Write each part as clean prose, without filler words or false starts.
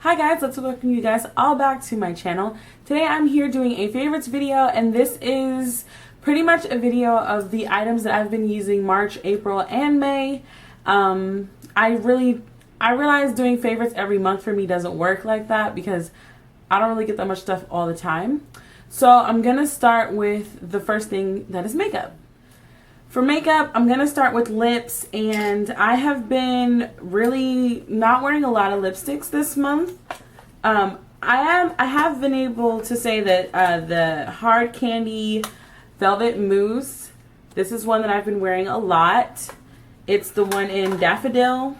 Hi guys, let's welcome you guys all back to my channel. Today I'm here doing a favorites video, and this is pretty much a video of the items that I've been using March, April, and May. I realize doing favorites every month for me doesn't work like that because I don't really get that much stuff all the time. So I'm gonna start with the first thing, that is makeup. For makeup, I'm going to start with lips, and I have been really not wearing a lot of lipsticks this month. I have been able to say that the Hard Candy Velvet Mousse, this is one that I've been wearing a lot. It's the one in Daffodil.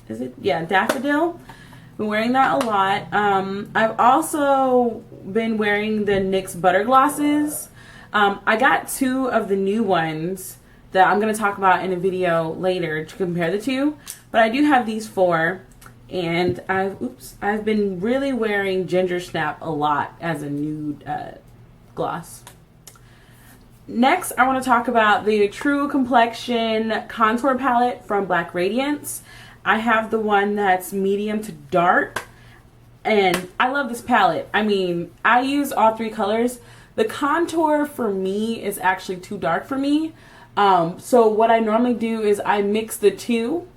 Is it? Yeah, Daffodil. Been wearing that a lot. I've also been wearing the NYX Butter Glosses. I got two of the new ones that I'm going to talk about in a video later to compare the two, but I do have these four, and I've been really wearing Ginger Snap a lot as a nude gloss. Next, I want to talk about the True Complexion Contour Palette from Black Radiance. I have the one that's medium to dark, and I love this palette. I mean, I use all three colors. The contour for me is actually too dark for me. So what I normally do is I mix the two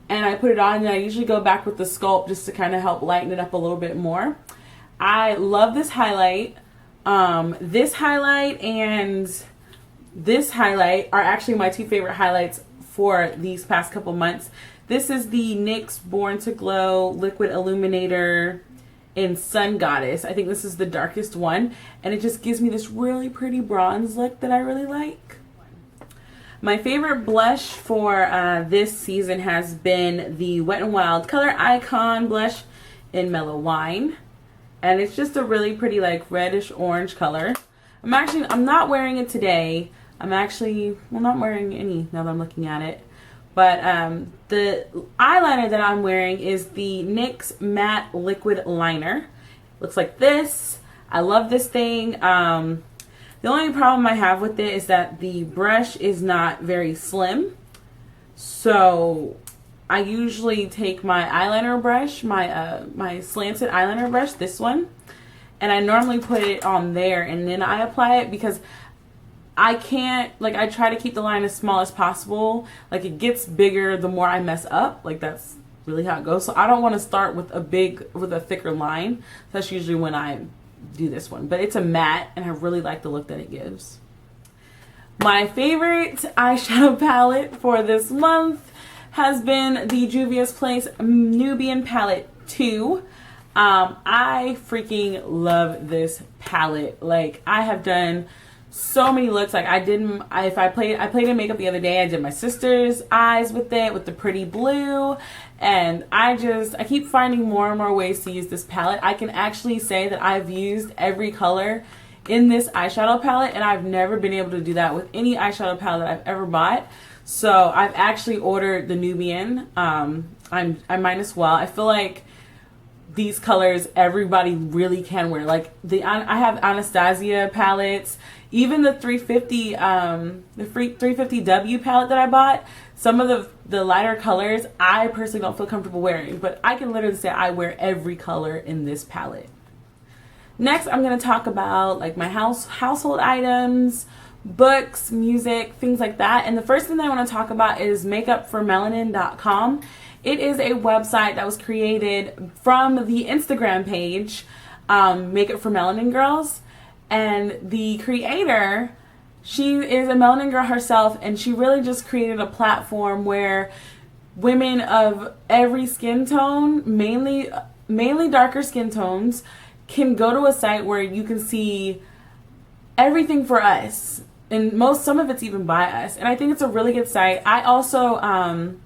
and I put it on, and I usually go back with the Sculpt just to kind of help lighten it up a little bit more. I love this highlight. This highlight and this highlight are actually my two favorite highlights for these past couple months. This is the NYX Born to Glow Liquid Illuminator in Sun Goddess. I think this is the darkest one, and it just gives me this really pretty bronze look that I really like. My favorite blush for this season has been the Wet n Wild Color Icon blush in Mellow Wine, and it's just a really pretty like reddish orange color. I'm not wearing it today. I'm not wearing any now that I'm looking at it. But the eyeliner that I'm wearing is the NYX Matte Liquid Liner. Looks like this. I love this thing. The only problem I have with it is that the brush is not very slim. So I usually take my eyeliner brush, my slanted eyeliner brush, this one, and I normally put it on there and then I apply it because I can't, like, I try to keep the line as small as possible. Like, it gets bigger the more I mess up. Like, that's really how it goes. So I don't want to start with a thicker line. That's usually when I do this one. But it's a matte, and I really like the look that it gives. My favorite eyeshadow palette for this month has been the Juvia's Place Nubian Palette 2. I freaking love this palette. Like, I have done so many looks. Like, I played in makeup the other day. I did my sister's eyes with it, with the pretty blue, and I keep finding more and more ways to use this palette. I can actually say that I've used every color in this eyeshadow palette, and I've never been able to do that with any eyeshadow palette I've ever bought. So I've actually ordered the Nubian. I might as well. I feel like these colors everybody really can wear. Like, I have Anastasia palettes, even the 350 350W palette that I bought. Some of the lighter colors I personally don't feel comfortable wearing, but I can literally say I wear every color in this palette. Next, I'm going to talk about like my household items, books, music, things like that. And the first thing that I want to talk about is makeupformelanin.com. It is a website that was created from the Instagram page, Makeup for Melanin Girls. And the creator, she is a melanin girl herself, and she really just created a platform where women of every skin tone, mainly darker skin tones, can go to a site where you can see everything for us. And some of it's even by us. And I think it's a really good site. I also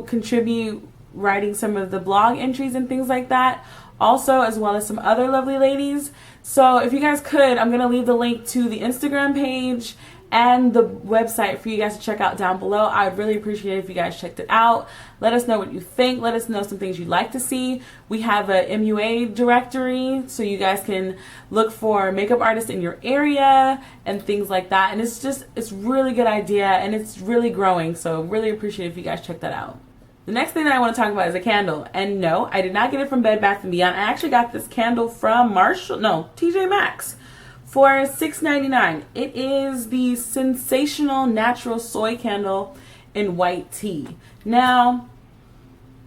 contribute writing some of the blog entries and things like that, also, as well as some other lovely ladies. So if you guys could, I'm going to leave the link to the Instagram page and the website for you guys to check out down below. I'd really appreciate it if you guys checked it out. Let us know what you think. Let us know some things you'd like to see. We have a MUA directory, so you guys can look for makeup artists in your area and things like that. And it's really good idea, and it's really growing. So really appreciate it if you guys check that out. The next thing that I want to talk about is a candle. And no, I did not get it from Bed Bath & Beyond. I actually got this candle from TJ Maxx for $6.99. It is the Sensational Natural Soy Candle in white tea. Now,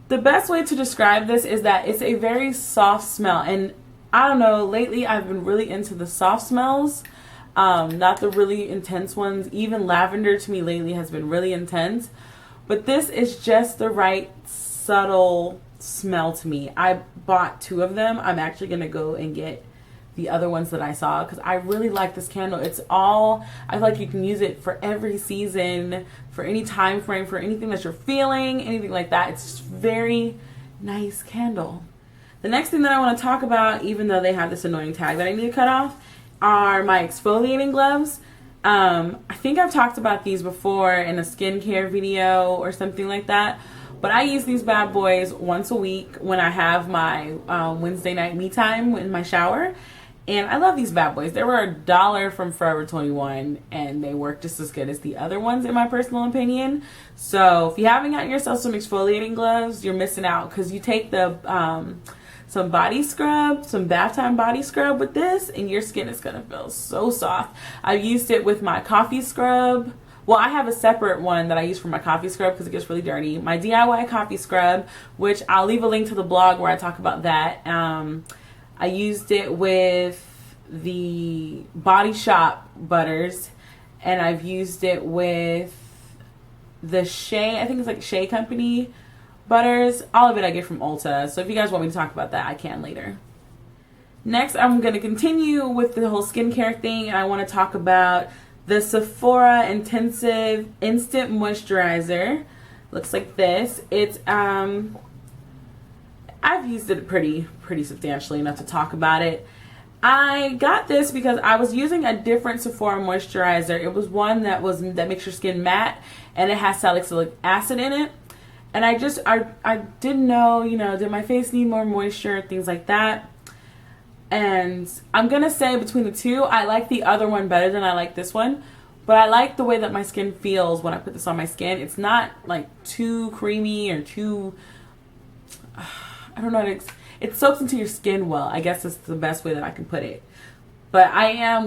the best way to describe this is that it's a very soft smell. And I don't know, lately I've been really into the soft smells, not the really intense ones. Even lavender to me lately has been really intense. But this is just the right subtle smell to me. I bought 2 of them. I'm actually going to go and get the other ones that I saw because I really like this candle. I feel like you can use it for every season, for any time frame, for anything that you're feeling, anything like that. It's just very nice candle. The next thing that I want to talk about, even though they have this annoying tag that I need to cut off, are my exfoliating gloves. I think I've talked about these before in a skincare video or something like that. But I use these bad boys once a week when I have my Wednesday night me time in my shower. And I love these bad boys. They were $1 from Forever 21 and they work just as good as the other ones in my personal opinion. So if you haven't gotten yourself some exfoliating gloves, you're missing out because you take the some body scrub, some bath time body scrub with this, and your skin is gonna feel so soft. I've used it with my coffee scrub. Well, I have a separate one that I use for my coffee scrub because it gets really dirty. My DIY coffee scrub, which I'll leave a link to the blog where I talk about that. I used it with the Body Shop butters, and I've used it with the Shea, I think it's like Shea Company butters. All of it I get from Ulta. So if you guys want me to talk about that, I can later. Next, I'm going to continue with the whole skincare thing, and I want to talk about the Sephora Intensive Instant Moisturizer. Looks like this. It's I've used it pretty substantially enough to talk about it. I got this because I was using a different Sephora moisturizer. It was one that makes your skin matte, and it has salicylic acid in it. And I didn't know, did my face need more moisture, things like that. And I'm going to say between the two, I like the other one better than I like this one. But I like the way that my skin feels when I put this on my skin. It's not like too creamy or too, I don't know, it soaks into your skin well. I guess that's the best way that I can put it. But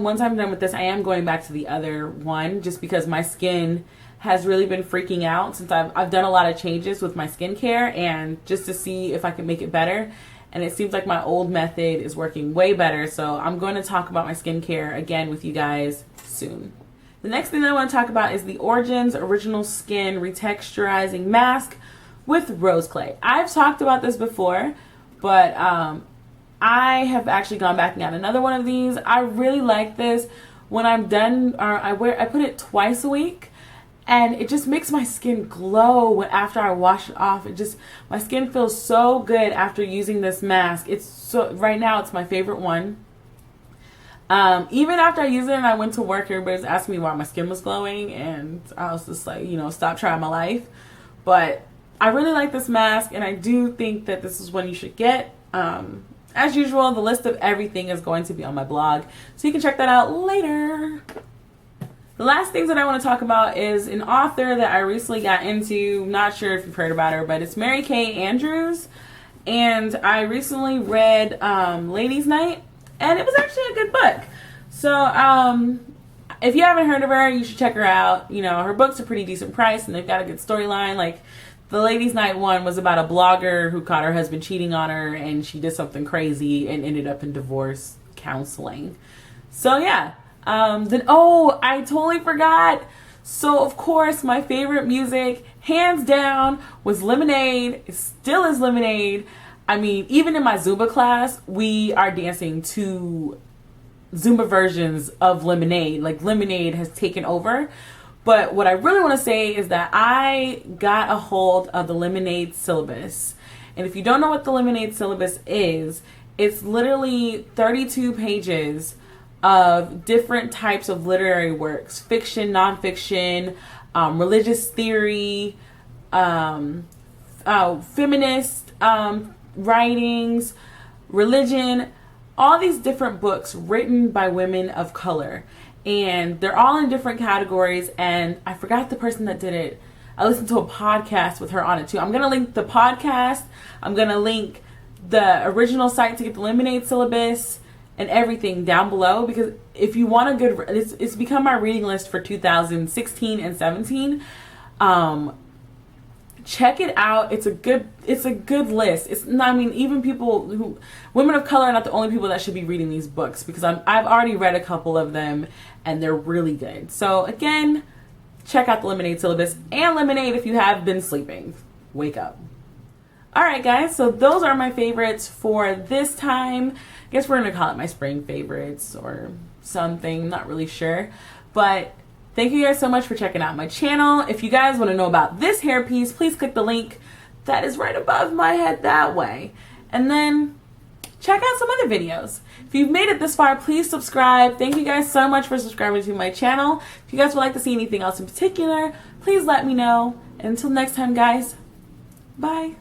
once I'm done with this, I am going back to the other one just because my skin has really been freaking out since I've done a lot of changes with my skincare and just to see if I can make it better. And it seems like my old method is working way better. So I'm going to talk about my skincare again with you guys soon. The next thing that I want to talk about is the Origins Original Skin Retexturizing Mask with Rose Clay. I've talked about this before, but I have actually gone back and got another one of these. I really like this. When I'm done, I put it twice a week. And it just makes my skin glow after I wash it off. My skin feels so good after using this mask. Right now it's my favorite one. Even after I used it and I went to work, everybody was asking me why my skin was glowing, and I was just like, stop trying my life. But I really like this mask, and I do think that this is one you should get. As usual, the list of everything is going to be on my blog, so you can check that out later. The last things that I want to talk about is an author that I recently got into. Not sure if you've heard about her, but it's Mary Kay Andrews. And I recently read Ladies' Night, and it was actually a good book. So if you haven't heard of her, you should check her out. Her books are pretty decent price, and they've got a good storyline. Like the Ladies' Night one was about a blogger who caught her husband cheating on her, and she did something crazy and ended up in divorce counseling. So yeah. I totally forgot. So of course my favorite music, hands down, was Lemonade. It still is Lemonade. I mean, even in my Zumba class, we are dancing to Zumba versions of Lemonade. Like Lemonade has taken over. But what I really want to say is that I got a hold of the Lemonade syllabus. And if you don't know what the Lemonade syllabus is, it's literally 32 pages of different types of literary works, fiction, nonfiction, religious theory, feminist writings, religion, all these different books written by women of color. And they're all in different categories, and I forgot the person that did it. I listened to a podcast with her on it too. I'm going to link the podcast. I'm going to link the original site to get the Lemonade syllabus and everything down below, because if you want a good, it's become my reading list for 2016 and 17. Check it out. It's a good list. It's not, I mean, even women of color are not the only people that should be reading these books, because I've already read a couple of them and they're really good. So again, check out the Lemonade syllabus and Lemonade if you have been sleeping. Wake up. Alright guys, so those are my favorites for this time. I guess we're going to call it my spring favorites or something, not really sure. But thank you guys so much for checking out my channel. If you guys want to know about this hairpiece, please click the link that is right above my head that way. And then check out some other videos. If you've made it this far, please subscribe. Thank you guys so much for subscribing to my channel. If you guys would like to see anything else in particular, please let me know. And until next time guys, bye.